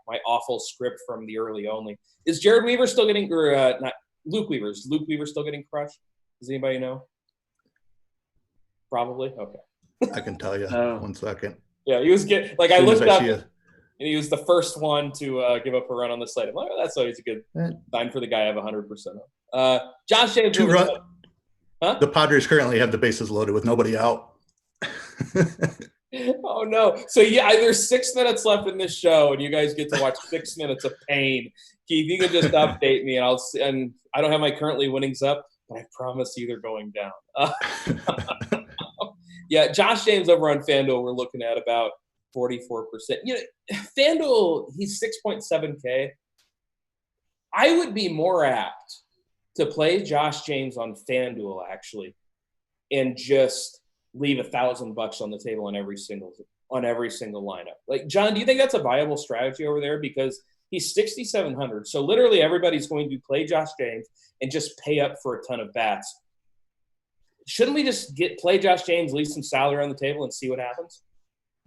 my awful script from the early only. Is Jared Weaver still getting, or not Luke Weaver? Is Luke Weaver still getting crushed? Does anybody know? Probably. Okay. I can tell you. 1 second. Yeah, he was getting, like, I looked up, and he was the first one to give up a run on the slate. I'm like, that's always a good sign for the guy I have 100% of. Josh James. Huh? The Padres currently have the bases loaded with nobody out. Oh, no. So, yeah, there's 6 minutes left in this show, and you guys get to watch 6 minutes of pain. Keith, you can just update me, and I don't have my currently winnings up, but I promise you they're going down. Yeah, Josh James over on FanDuel, we're looking at about 44%. FanDuel, he's 6.7K. I would be more apt to play Josh James on FanDuel, actually, and just leave $1,000 on the table on every single lineup. Like, John, do you think that's a viable strategy over there? Because he's 6,700. So literally everybody's going to play Josh James and just pay up for a ton of bats. Shouldn't we just play Josh James, leave some salary on the table, and see what happens?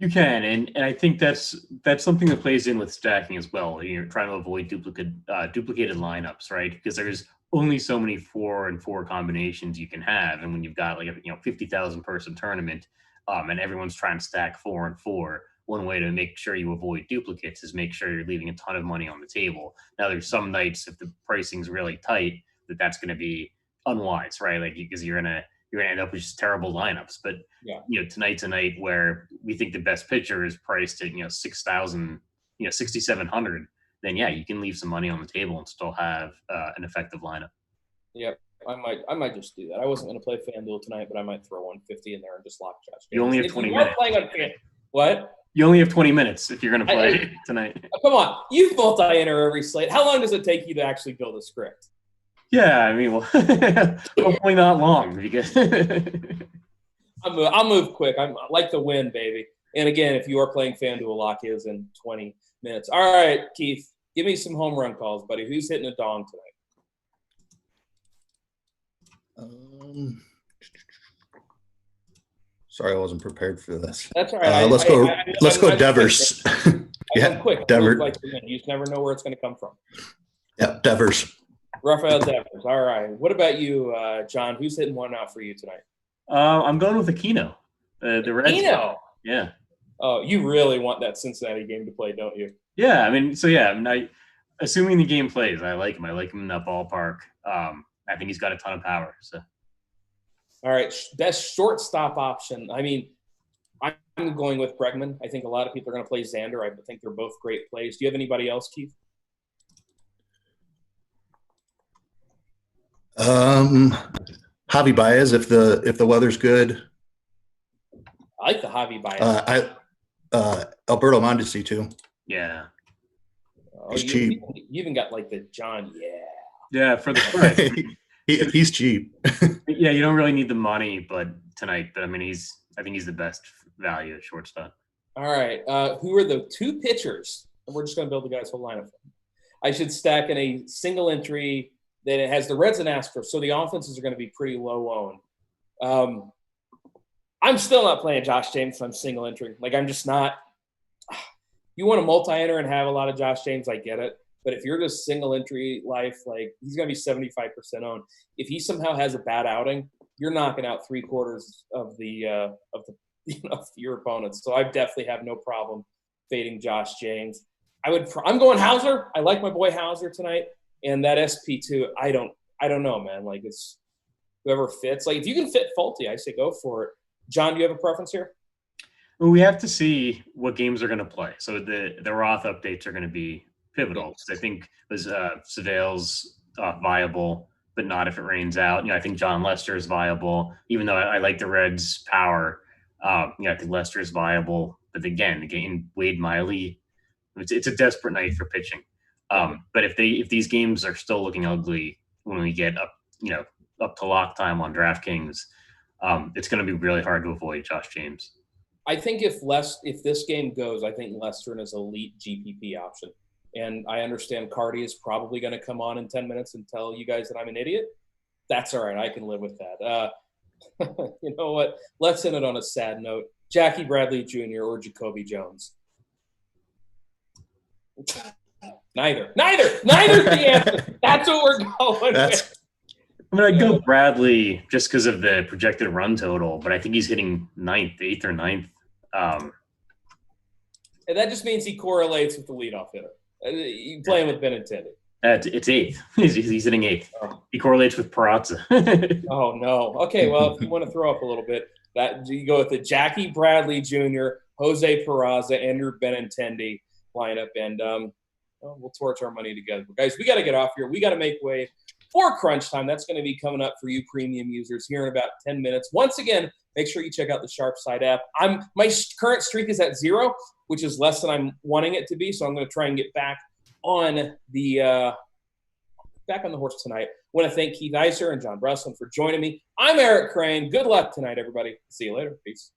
You can, and I think that's something that plays in with stacking as well. You're trying to avoid duplicated lineups, right? Because there's only so many 4 and 4 combinations you can have, and when you've got 50,000 person tournament, and everyone's trying to stack 4 and 4, one way to make sure you avoid duplicates is make sure you're leaving a ton of money on the table. Now, there's some nights if the pricing's really tight that's going to be unwise, right? Like, because you're gonna end up with just terrible lineups. But tonight's a night where we think the best pitcher is priced at 6,000, 6,700. Then you can leave some money on the table and still have an effective lineup. Yep, I might just do that. I wasn't going to play FanDuel tonight, but I might throw 150 in there and just lock Josh James. You only have 20 minutes. What? You only have 20 minutes if you're going to play tonight. Come on, you multi-enter every slate. How long does it take you to actually build a script? Yeah, I mean, well, hopefully not long, because I'll move quick. I like the win, baby. And again, if you are playing FanDuel, lock is in 20 minutes. All right, Keith, give me some home run calls, buddy. Who's hitting a dong tonight? Sorry, I wasn't prepared for this. That's all right. Let's go Devers. Yeah, quick. Devers. You just never know where it's going to come from. Yeah, Devers. Rafael Devers. All right. What about you, John? Who's hitting one out for you tonight? I'm going with Aquino. The Red Sox. Yeah. Oh, you really want that Cincinnati game to play, don't you? Yeah. I mean, assuming the game plays, I like him. I like him in that ballpark. I think he's got a ton of power. So. All right. Best shortstop option. I mean, I'm going with Bregman. I think a lot of people are going to play Xander. I think they're both great plays. Do you have anybody else, Keith? Javi Baez, if the weather's good. I like the Javi Baez. Alberto Mondesi too. Yeah. Oh, He's you cheap. even got like the John. Yeah. Yeah, for the price. He's cheap. Yeah, you don't really need the money, but tonight. But I mean, I think he's the best value at shortstop. All right. Who are the two pitchers? And we're just going to build the guy's whole lineup. I should stack in a single entry that it has the Reds and Astros, so the offenses are going to be pretty low owned. I'm still not playing Josh James. So I'm single entry. Like, I'm just not. You want to multi-enter and have a lot of Josh James, I get it. But if you're just single entry life, like, he's going to be 75% owned. If he somehow has a bad outing, you're knocking out 3/4 of your opponents. So I definitely have no problem fading Josh James. I'm going Hauser. I like my boy Hauser tonight, and that SP2. I don't know, man. Like, it's whoever fits. Like, if you can fit Fulte, I say go for it. John, do you have a preference here? Well, we have to see what games are going to play. So the Roth updates are going to be pivotal. So I think Savale's viable, but not if it rains out. I think John Lester is viable, even though I like the Reds' power. I think Lester is viable, but again, Wade Miley, it's a desperate night for pitching. But if these games are still looking ugly when we get up to lock time on DraftKings, it's going to be really hard to avoid Josh James. I think if this game goes, I think Lester is an elite GPP option. And I understand Cardi is probably going to come on in 10 minutes and tell you guys that I'm an idiot. That's all right. I can live with that. You know what? Let's end it on a sad note. Jackie Bradley Jr. or Jacoby Jones? Neither the answer. That's what we're going with. I'd go Bradley just because of the projected run total, but I think he's hitting 8th or 9th. And that just means he correlates with the leadoff hitter. You playing with Benintendi. It's 8th. He's hitting 8th. Oh. He correlates with Peraza. Oh, no. Okay, well, if you want to throw up a little bit, you go with the Jackie Bradley Jr., Jose Peraza, Andrew Benintendi lineup, and we'll torch our money together. But guys, we got to get off here. We got to make way for crunch time. That's going to be coming up for you premium users here in about 10 minutes. Once again, make sure you check out the Sharpside app. My current streak is at 0, which is less than I'm wanting it to be, so I'm going to try and get back on the horse tonight. I want to thank Keith Iser and John Breslin for joining me. I'm Eric Crane. Good luck tonight, everybody. See you later. Peace.